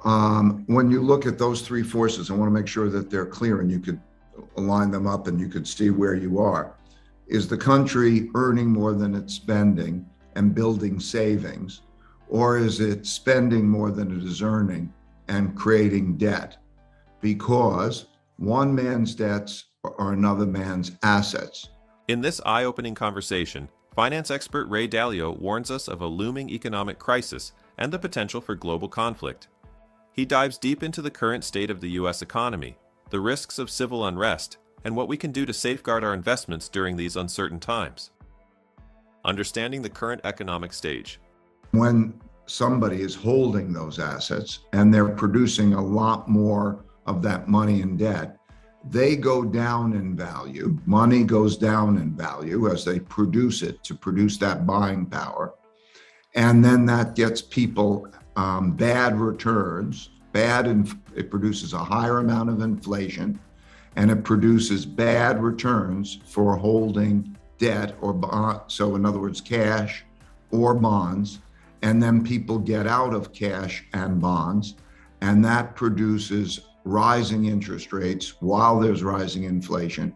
When you look at those three forces, I want to make sure that they're clear and you could align them up and you could see where you are. Is the country earning more than it's spending and building savings, or is it spending more than it is earning and creating debt? Because one man's debts are another man's assets. In this eye-opening conversation, finance expert Ray Dalio warns us of a looming economic crisis and the potential for global conflict. He dives deep into the current state of the U.S. economy, the risks of civil unrest, and what we can do to safeguard our investments during these uncertain times. Understanding the current economic stage. When somebody is holding those assets and they're producing a lot more of that money in debt, they go down in value. Money goes down in value as they produce it to produce that buying power. And then that gets people bad returns, it produces a higher amount of inflation, and it produces bad returns for holding debt or bond. So in other words, cash or bonds, and then people get out of cash and bonds, and that produces rising interest rates while there's rising inflation.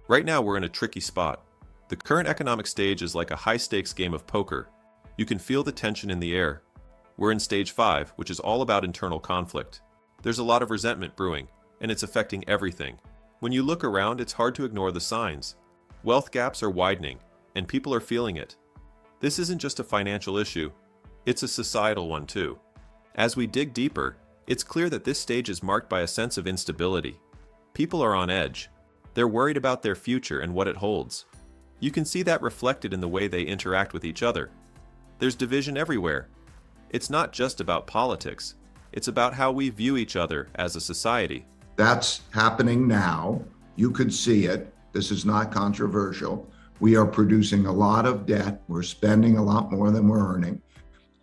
Right now, we're in a tricky spot. The current economic stage is like a high-stakes game of poker. You can feel the tension in the air. We're in stage 5, which is all about internal conflict. There's a lot of resentment brewing, and it's affecting everything. When you look around, it's hard to ignore the signs. Wealth gaps are widening, and people are feeling it. This isn't just a financial issue, it's a societal one too. As we dig deeper, it's clear that this stage is marked by a sense of instability. People are on edge. They're worried about their future and what it holds. You can see that reflected in the way they interact with each other. There's division everywhere. It's not just about politics. It's about how we view each other as a society. That's happening now. You could see it. This is not controversial. We are producing a lot of debt. We're spending a lot more than we're earning.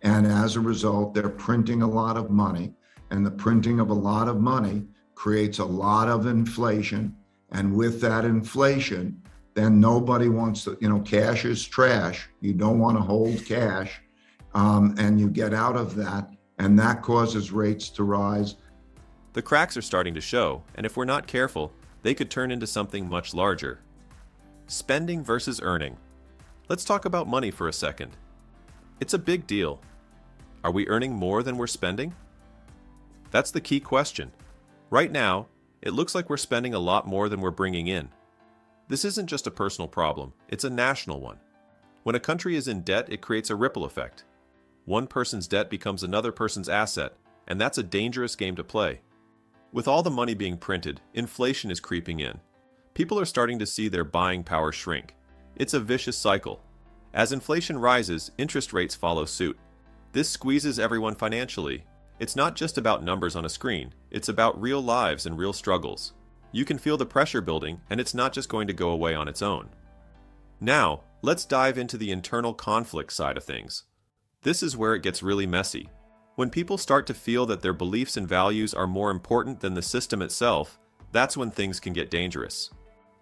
And as a result, they're printing a lot of money. And the printing of a lot of money creates a lot of inflation. And with that inflation, then nobody wants to, cash is trash. You don't want to hold cash. And you get out of that, and that causes rates to rise. The cracks are starting to show, and if we're not careful, they could turn into something much larger. Spending versus earning. Let's talk about money for a second. It's a big deal. Are we earning more than we're spending? That's the key question. Right now, it looks like we're spending a lot more than we're bringing in. This isn't just a personal problem, it's a national one. When a country is in debt, it creates a ripple effect. One person's debt becomes another person's asset, and that's a dangerous game to play. With all the money being printed, inflation is creeping in. People are starting to see their buying power shrink. It's a vicious cycle. As inflation rises, interest rates follow suit. This squeezes everyone financially. It's not just about numbers on a screen, it's about real lives and real struggles. You can feel the pressure building, and it's not just going to go away on its own. Now, let's dive into the internal conflict side of things. This is where it gets really messy. When people start to feel that their beliefs and values are more important than the system itself, that's when things can get dangerous.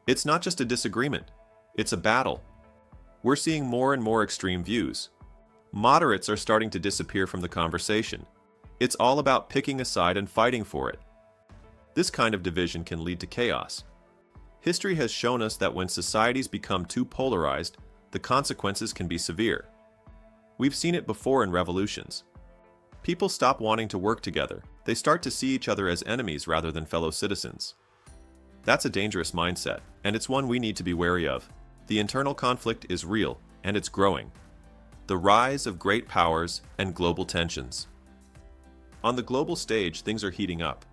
It's not just a disagreement, it's a battle. We're seeing more and more extreme views. Moderates are starting to disappear from the conversation. It's all about picking a side and fighting for it. This kind of division can lead to chaos. History has shown us that when societies become too polarized, the consequences can be severe. We've seen it before in revolutions. People stop wanting to work together. They start to see each other as enemies rather than fellow citizens. That's a dangerous mindset, and it's one we need to be wary of. The internal conflict is real, and it's growing. The rise of great powers and global tensions. On the global stage, things are heating up.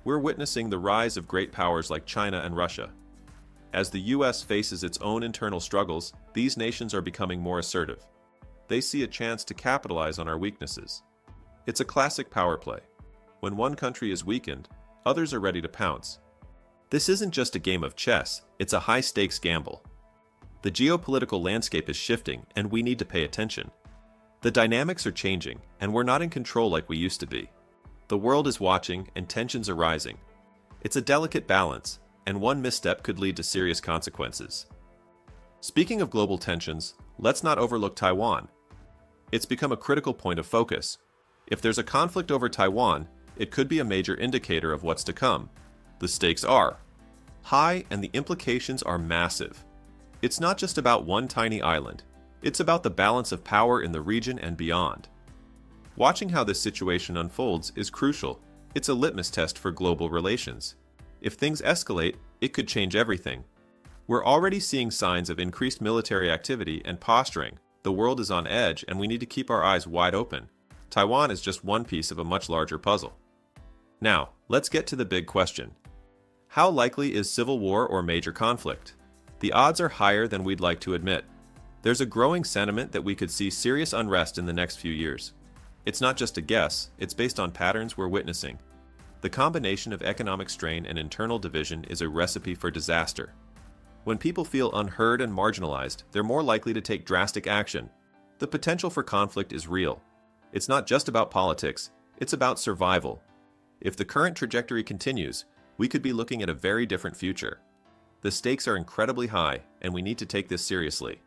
We're witnessing the rise of great powers like China and Russia. As the US faces its own internal struggles, these nations are becoming more assertive. They see a chance to capitalize on our weaknesses. It's a classic power play. When one country is weakened, others are ready to pounce. This isn't just a game of chess, it's a high-stakes gamble. The geopolitical landscape is shifting, and we need to pay attention. The dynamics are changing, and we're not in control like we used to be. The world is watching, and tensions are rising. It's a delicate balance, and one misstep could lead to serious consequences. Speaking of global tensions, let's not overlook Taiwan. It's become a critical point of focus. If there's a conflict over Taiwan, it could be a major indicator of what's to come. The stakes are high and the implications are massive. It's not just about one tiny island. It's about the balance of power in the region and beyond. Watching how this situation unfolds is crucial. It's a litmus test for global relations. If things escalate, it could change everything. We're already seeing signs of increased military activity and posturing. The world is on edge and we need to keep our eyes wide open. Taiwan is just one piece of a much larger puzzle. Now, let's get to the big question. How likely is civil war or major conflict? The odds are higher than we'd like to admit. There's a growing sentiment that we could see serious unrest in the next few years. It's not just a guess, it's based on patterns we're witnessing. The combination of economic strain and internal division is a recipe for disaster. When people feel unheard and marginalized, they're more likely to take drastic action. The potential for conflict is real. It's not just about politics, it's about survival. If the current trajectory continues, we could be looking at a very different future. The stakes are incredibly high, and we need to take this seriously.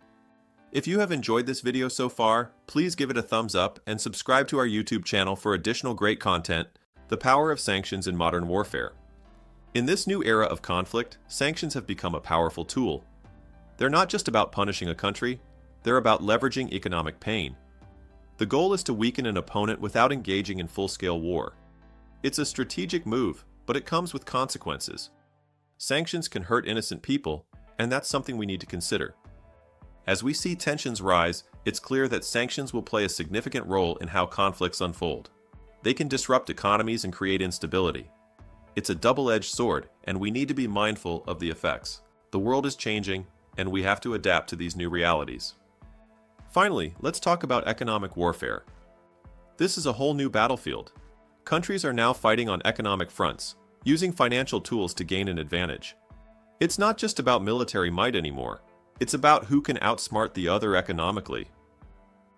If you have enjoyed this video so far, please give it a thumbs up and subscribe to our YouTube channel for additional great content, The Power of Sanctions in Modern Warfare. In this new era of conflict, sanctions have become a powerful tool. They're not just about punishing a country, they're about leveraging economic pain. The goal is to weaken an opponent without engaging in full-scale war. It's a strategic move, but it comes with consequences. Sanctions can hurt innocent people, and that's something we need to consider. As we see tensions rise, it's clear that sanctions will play a significant role in how conflicts unfold. They can disrupt economies and create instability. It's a double-edged sword, and we need to be mindful of the effects. The world is changing, and we have to adapt to these new realities. Finally, let's talk about economic warfare. This is a whole new battlefield. Countries are now fighting on economic fronts, using financial tools to gain an advantage. It's not just about military might anymore. It's about who can outsmart the other economically.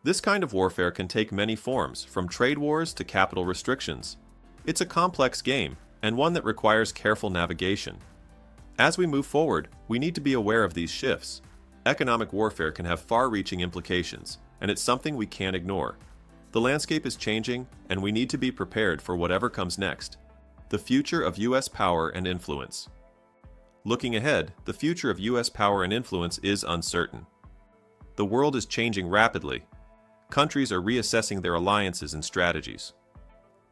This kind of warfare can take many forms, from trade wars to capital restrictions. It's a complex game, and one that requires careful navigation. As we move forward, we need to be aware of these shifts. Economic warfare can have far-reaching implications, and it's something we can't ignore. The landscape is changing, and we need to be prepared for whatever comes next. The future of U.S. power and influence. Looking ahead, the future of U.S. power and influence is uncertain. The world is changing rapidly. Countries are reassessing their alliances and strategies.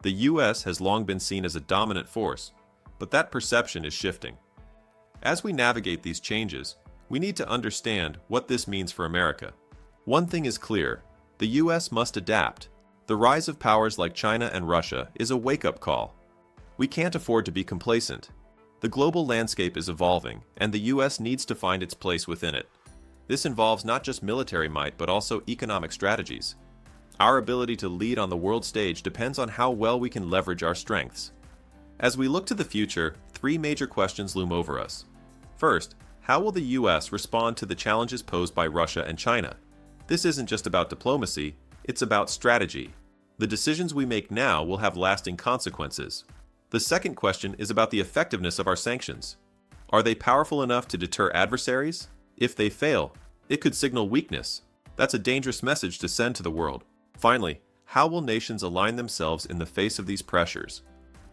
The U.S. has long been seen as a dominant force, but that perception is shifting. As we navigate these changes, we need to understand what this means for America. One thing is clear: the U.S. must adapt. The rise of powers like China and Russia is a wake-up call. We can't afford to be complacent. The global landscape is evolving, and the U.S. needs to find its place within it. This involves not just military might, but also economic strategies. Our ability to lead on the world stage depends on how well we can leverage our strengths. As we look to the future, three major questions loom over us. First, how will the U.S. respond to the challenges posed by Russia and China? This isn't just about diplomacy, it's about strategy. The decisions we make now will have lasting consequences. The second question is about the effectiveness of our sanctions. Are they powerful enough to deter adversaries? If they fail, it could signal weakness. That's a dangerous message to send to the world. Finally, how will nations align themselves in the face of these pressures?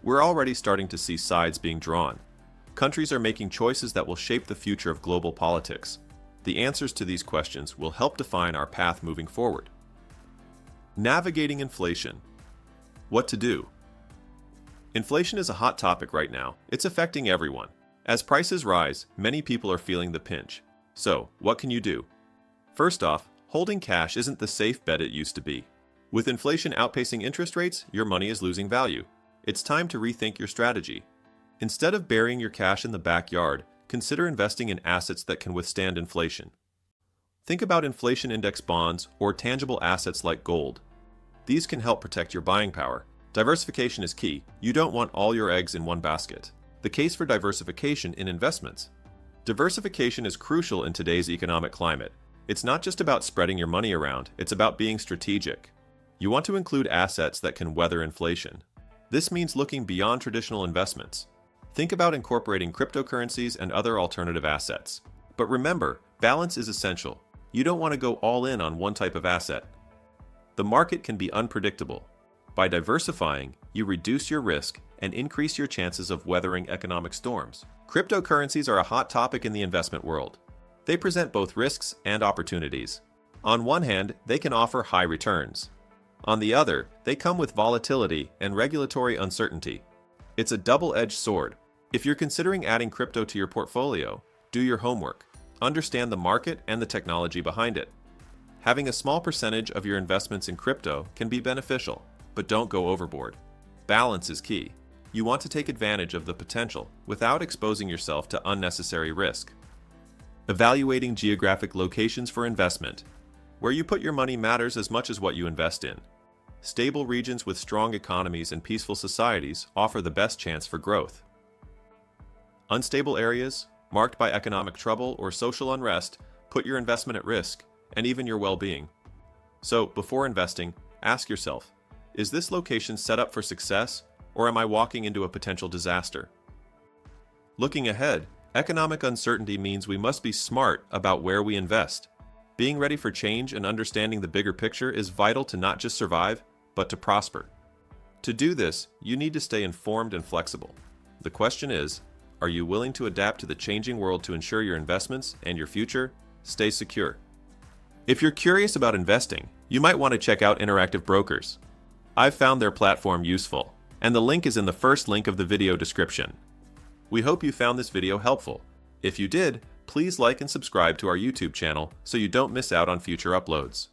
We're already starting to see sides being drawn. Countries are making choices that will shape the future of global politics. The answers to these questions will help define our path moving forward. Navigating inflation. What to do? Inflation is a hot topic right now. It's affecting everyone. As prices rise, many people are feeling the pinch. So, what can you do? First off, holding cash isn't the safe bet it used to be. With inflation outpacing interest rates, your money is losing value. It's time to rethink your strategy. Instead of burying your cash in the backyard, consider investing in assets that can withstand inflation. Think about inflation index bonds or tangible assets like gold. These can help protect your buying power. Diversification is key. You don't want all your eggs in one basket. The case for diversification in investments. Diversification is crucial in today's economic climate. It's not just about spreading your money around, it's about being strategic. You want to include assets that can weather inflation. This means looking beyond traditional investments. Think about incorporating cryptocurrencies and other alternative assets. But remember, balance is essential. You don't want to go all in on one type of asset. The market can be unpredictable. By diversifying, you reduce your risk and increase your chances of weathering economic storms. Cryptocurrencies are a hot topic in the investment world. They present both risks and opportunities. On one hand, they can offer high returns. On the other, they come with volatility and regulatory uncertainty. It's a double-edged sword. If you're considering adding crypto to your portfolio, do your homework. Understand the market and the technology behind it. Having a small percentage of your investments in crypto can be beneficial, but don't go overboard. Balance is key. You want to take advantage of the potential without exposing yourself to unnecessary risk. Evaluating geographic locations for investment. Where you put your money matters as much as what you invest in. Stable regions with strong economies and peaceful societies offer the best chance for growth. Unstable areas, marked by economic trouble or social unrest, put your investment at risk, and even your well-being. So, before investing, ask yourself, is this location set up for success, or am I walking into a potential disaster? Looking ahead, economic uncertainty means we must be smart about where we invest. Being ready for change and understanding the bigger picture is vital to not just survive, but to prosper. To do this, you need to stay informed and flexible. The question is, are you willing to adapt to the changing world to ensure your investments and your future stay secure? If you're curious about investing, you might want to check out Interactive Brokers. I've found their platform useful, and the link is in the first link of the video description. We hope you found this video helpful. If you did, please like and subscribe to our YouTube channel so you don't miss out on future uploads.